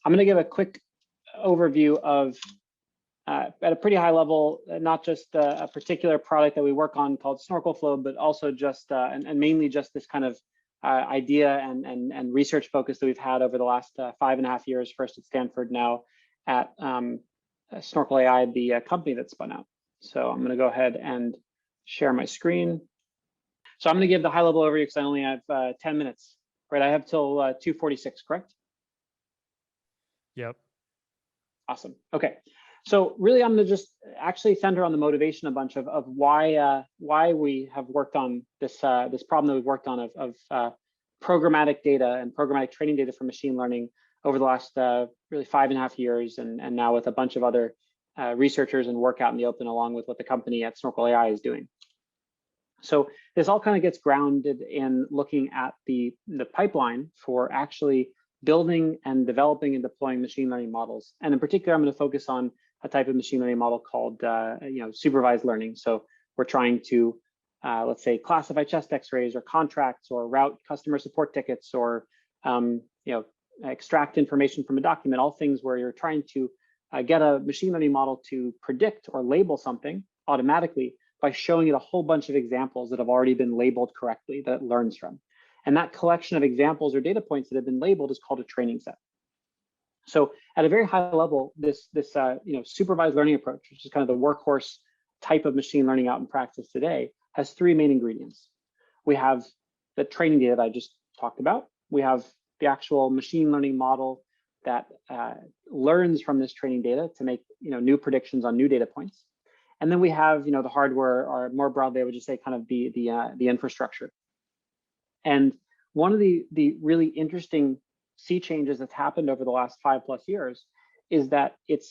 I'm going to give a quick overview of, at a pretty high level, not just a particular product that we work on called Snorkel Flow, but also just, and mainly just this kind of idea and research focus that we've had over the last 5.5 years, first at Stanford, now at Snorkel AI, the company that spun out. So I'm going to go ahead and share my screen. So I'm going to give the high level overview because I only have 10 minutes, right? I have till 2:46, correct? Yep. Awesome. Okay. So really, I'm going to just actually center on the motivation a bunch of why we have worked on this this problem that we've worked on of programmatic data and programmatic training data for machine learning over the last really 5.5 years, and now with a bunch of other researchers and work out in the open, along with what the company at Snorkel AI is doing. So this all kind of gets grounded in looking at the pipeline for actually building and developing and deploying machine learning models. And in particular, I'm going to focus on a type of machine learning model called supervised learning. So we're trying to, let's say, classify chest X-rays or contracts or route customer support tickets or extract information from a document, all things where you're trying to get a machine learning model to predict or label something automatically by showing it a whole bunch of examples that have already been labeled correctly that it learns from. And that collection of examples or data points that have been labeled is called a training set. So at a very high level, this supervised learning approach, which is kind of the workhorse type of machine learning out in practice today, has 3 main ingredients. We have the training data that I just talked about. We have the actual machine learning model that learns from this training data to make new predictions on new data points. And then we have the hardware, or more broadly, I would just say kind of the infrastructure. And one of the really interesting sea changes that's happened over the last 5+ years is that it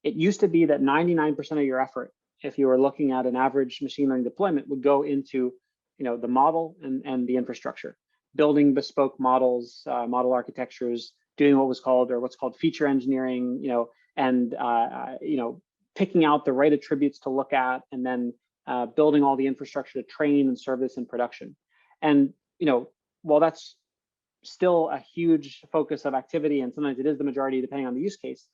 used to be that 99% of your effort, if you were looking at an average machine learning deployment, would go into the model and the infrastructure, building bespoke models, model architectures, doing what's called feature engineering, and picking out the right attributes to look at, and then building all the infrastructure to train and serve this in production. And while that's still a huge focus of activity, and sometimes it is the majority depending on the use case,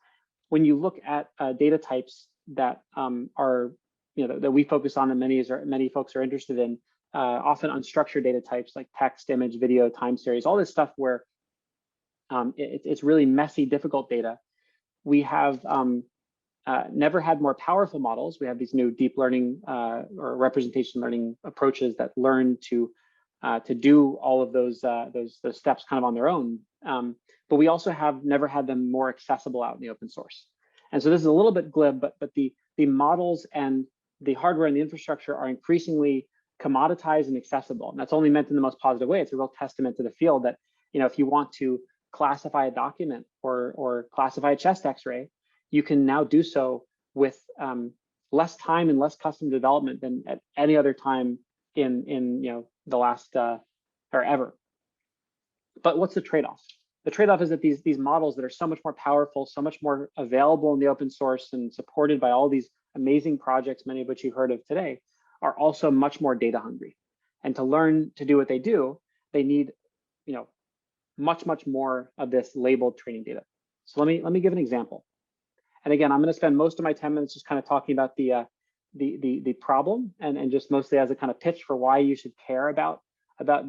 when you look at data types that are that we focus on and many folks are interested in, often unstructured data types like text, image, video, time series, all this stuff where it's really messy, difficult data. We have never had more powerful models. We have these new deep learning or representation learning approaches that learn to do all of those steps kind of on their own. But we also have never had them more accessible out in the open source. And so this is a little bit glib, but the models and the hardware and the infrastructure are increasingly commoditized and accessible. And that's only meant in the most positive way. It's a real testament to the field that if you want to classify a document or classify a chest X-ray, you can now do so with less time and less custom development than at any other time in the last or ever. But what's the trade-off? The trade-off is that these models that are so much more powerful, so much more available in the open source and supported by all these amazing projects, many of which you've heard of today, are also much more data hungry. And to learn to do what they do, they need much more of this labeled training data. So let me give an example. And again, I'm going to spend most of my 10 minutes just kind of talking about the problem and just mostly as a kind of pitch for why you should care about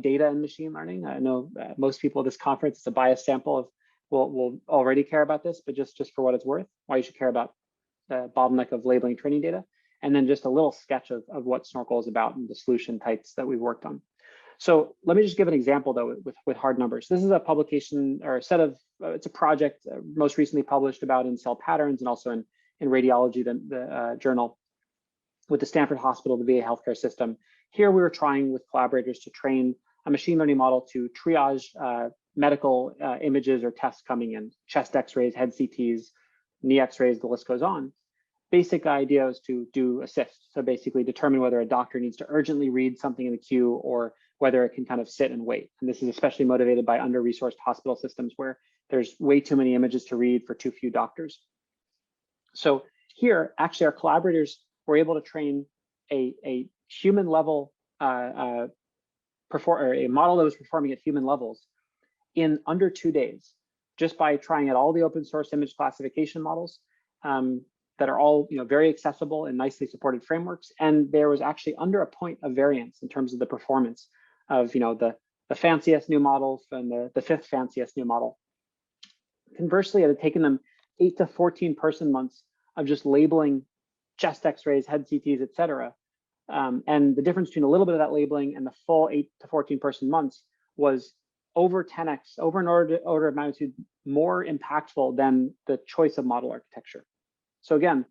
data and machine learning. I know most people at this conference, it's a biased sample of will already care about this, but just for what it's worth, why you should care about the bottleneck of labeling training data, and then just a little sketch of what Snorkel is about and the solution types that we've worked on. So let me just give an example though with hard numbers. This is a publication or a set of, it's a project most recently published about in Cell Patterns and also in Radiology, the journal, with the Stanford Hospital, the VA healthcare system. Here we were trying with collaborators to train a machine learning model to triage medical images or tests coming in, chest X-rays, head CTs, knee X-rays, the list goes on. Basic idea is to do assist. So basically determine whether a doctor needs to urgently read something in the queue or whether it can kind of sit and wait. And this is especially motivated by under-resourced hospital systems where there's way too many images to read for too few doctors. So here, actually our collaborators were able to train a human level, a model that was performing at human levels in under 2 days just by trying out all the open source image classification models that are all very accessible and nicely supported frameworks. And there was actually under a point of variance in terms of the performance of the fanciest new model from the fifth fanciest new model. Conversely, it had taken them 8 to 14 person months of just labeling chest x-rays, head CTs, et cetera. And the difference between a little bit of that labeling and the full 8 to 14 person months was over 10x, over an order of magnitude more impactful than the choice of model architecture. So again,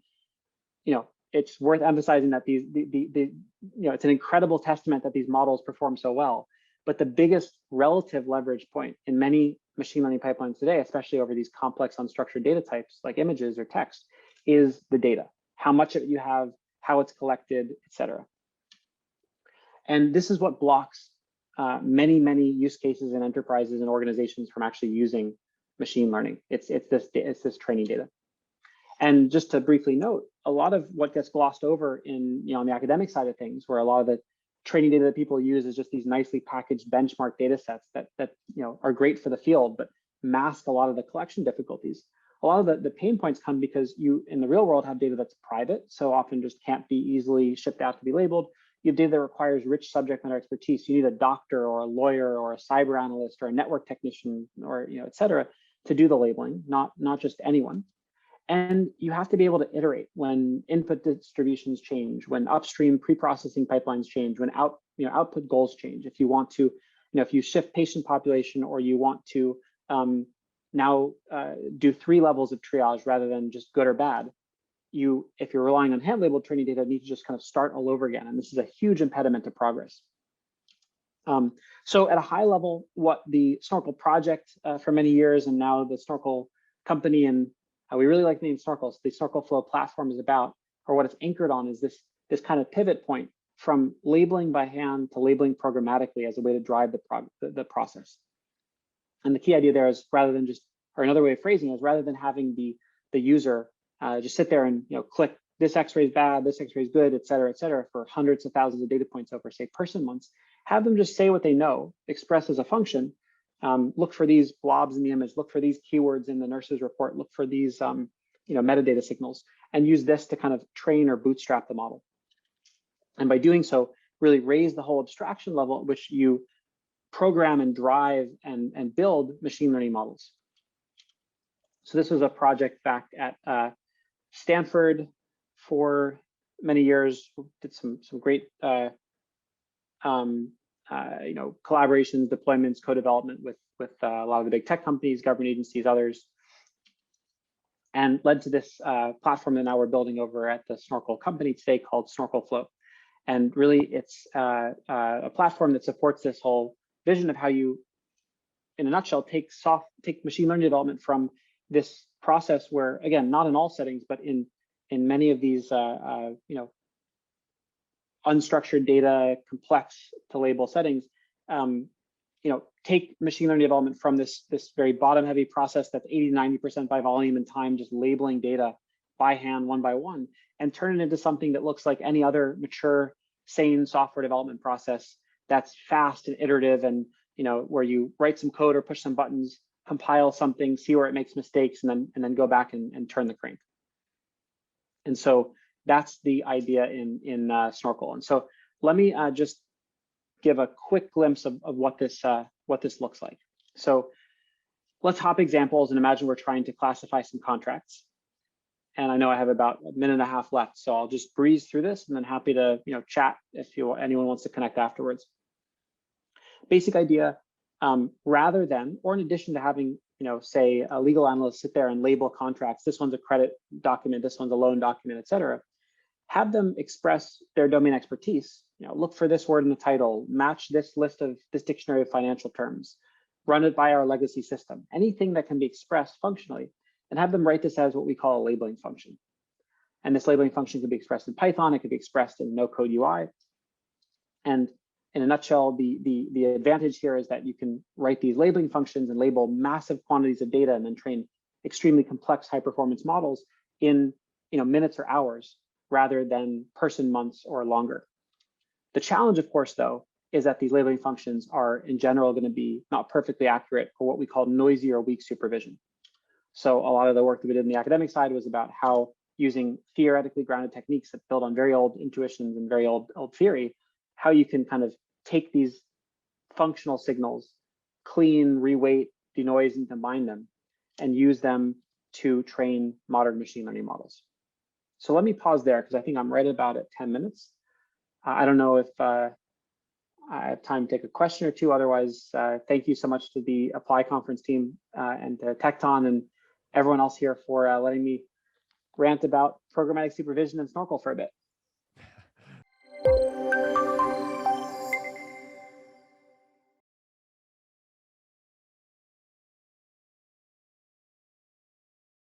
it's worth emphasizing that it's an incredible testament that these models perform so well. But the biggest relative leverage point in many machine learning pipelines today, especially over these complex unstructured data types like images or text, is the data. How much of it you have, how it's collected, et cetera. And this is what blocks many use cases in enterprises and organizations from actually using machine learning. It's this training data. And just to briefly note, a lot of what gets glossed over in on the academic side of things, where a lot of the training data that people use is just these nicely packaged benchmark data sets that are great for the field, but mask a lot of the collection difficulties. A lot of the pain points come because you, in the real world, have data that's private, so often just can't be easily shipped out to be labeled. You have data that requires rich subject matter expertise. You need a doctor or a lawyer or a cyber analyst or a network technician or et cetera to do the labeling, not just anyone. And you have to be able to iterate when input distributions change, when upstream pre-processing pipelines change, when output goals change. If you want to, if you shift patient population, or you want to now do 3 levels of triage rather than just good or bad, if you're relying on hand labeled training data, you need to just kind of start all over again. And this is a huge impediment to progress. So at a high level, what the Snorkel project for many years, and now the Snorkel company, and we really like the name Snorkel, so the Snorkel Flow platform is about, or what it's anchored on, is this kind of pivot point from labeling by hand to labeling programmatically as a way to drive the process. And the key idea there is, rather than just, or another way of phrasing it is, rather than having the user just sit there and click this X-ray is bad, this X-ray is good, et cetera, for hundreds of thousands of data points over, say, person months, have them just say what they know, express as a function. Look for these blobs in the image, look for these keywords in the nurse's report, look for these metadata signals, and use this to kind of train or bootstrap the model. And by doing so, really raise the whole abstraction level at which you program and drive and build machine learning models. So this was a project back at Stanford for many years. Did some great collaborations, deployments, co-development with a lot of the big tech companies, government agencies, others, and led to this platform that now we're building over at the Snorkel company today called Snorkel Flow. And really, it's a platform that supports this whole vision of how you, in a nutshell, take machine learning development from this process where, again, not in all settings, but in many of these unstructured data, complex to label settings, take machine learning development from this very bottom heavy process that's 80–90% by volume and time, just labeling data by hand one by one, and turn it into something that looks like any other mature, sane software development process that's fast and iterative, and where you write some code or push some buttons, compile something, see where it makes mistakes, and then go back and turn the crank. And so that's the idea in Snorkel. And so let me just give a quick glimpse of what this looks like. So let's hop examples and imagine we're trying to classify some contracts. And I know I have about a minute and a half left, so I'll just breeze through this and then happy to chat if anyone wants to connect afterwards. Basic idea, rather than, or in addition to having say a legal analyst sit there and label contracts, this one's a credit document, this one's a loan document, et cetera, have them express their domain expertise. Look for this word in the title, match this list of this dictionary of financial terms, run it by our legacy system, anything that can be expressed functionally, and have them write this as what we call a labeling function. And this labeling function can be expressed in Python, it could be expressed in no-code UI. And in a nutshell, the advantage here is that you can write these labeling functions and label massive quantities of data and then train extremely complex high-performance models in minutes or hours rather than person months or longer. The challenge, of course, though, is that these labeling functions are in general going to be not perfectly accurate for what we call noisy or weak supervision. So a lot of the work that we did in the academic side was about how using theoretically grounded techniques that build on very old intuitions and very old theory, how you can kind of take these functional signals, clean, reweight, denoise, and combine them, and use them to train modern machine learning models. So let me pause there because I think I'm right about at 10 minutes. I don't know if I have time to take a question or two. Otherwise, thank you so much to the Apply Conference team and to Tecton and everyone else here for letting me rant about programmatic supervision and Snorkel for a bit.